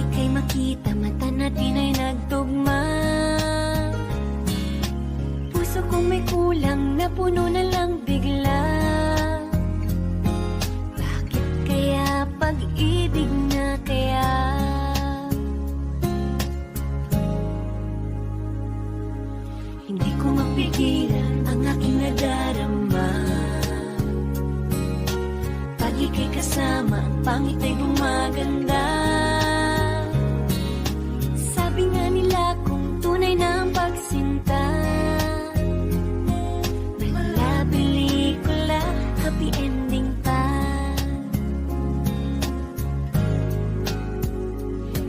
Ika'y makita, mata natin ay nagtugma. Puso kong may kulang, napuno na lang bigla. Bakit kaya pag-ibig na kaya? Hindi ko mapigilan ang aking nadarama. Pag ika'y kasama, ang pangit ay gumaganda. Sabi nga nila kung tunay na ang pagsinta, wala pelikula, happy ending pa.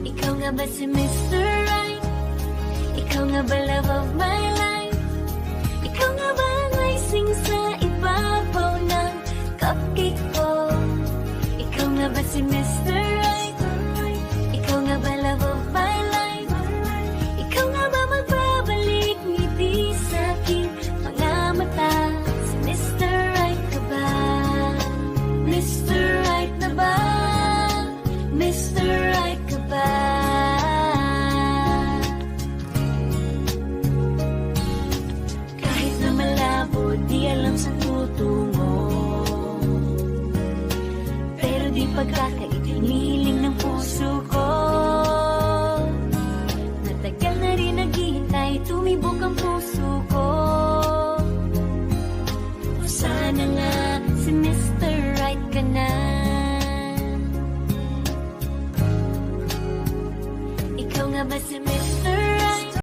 Ikaw nga ba si Mr. Right? Ikaw nga ba love of my life? Ikaw nga ba ang icing sa ibabaw ng cupcake ko? Ikaw nga ba si Mr. Right? Ikaw nga ba love of my life? Ikaw nga ba magbabalik ngiti sa aking mga mata? Si Mr. Right ka ba? Mr. Right na ba? Mr. Right ka ba? Kahit na malabo, di alam saan tutungo, pero di pagkakainiling ng puso ko. Matagal na rin naghihintay, tumibok ang puso ko. O sana nga si Mr. Right ka na. Ikaw nga ba si Mr.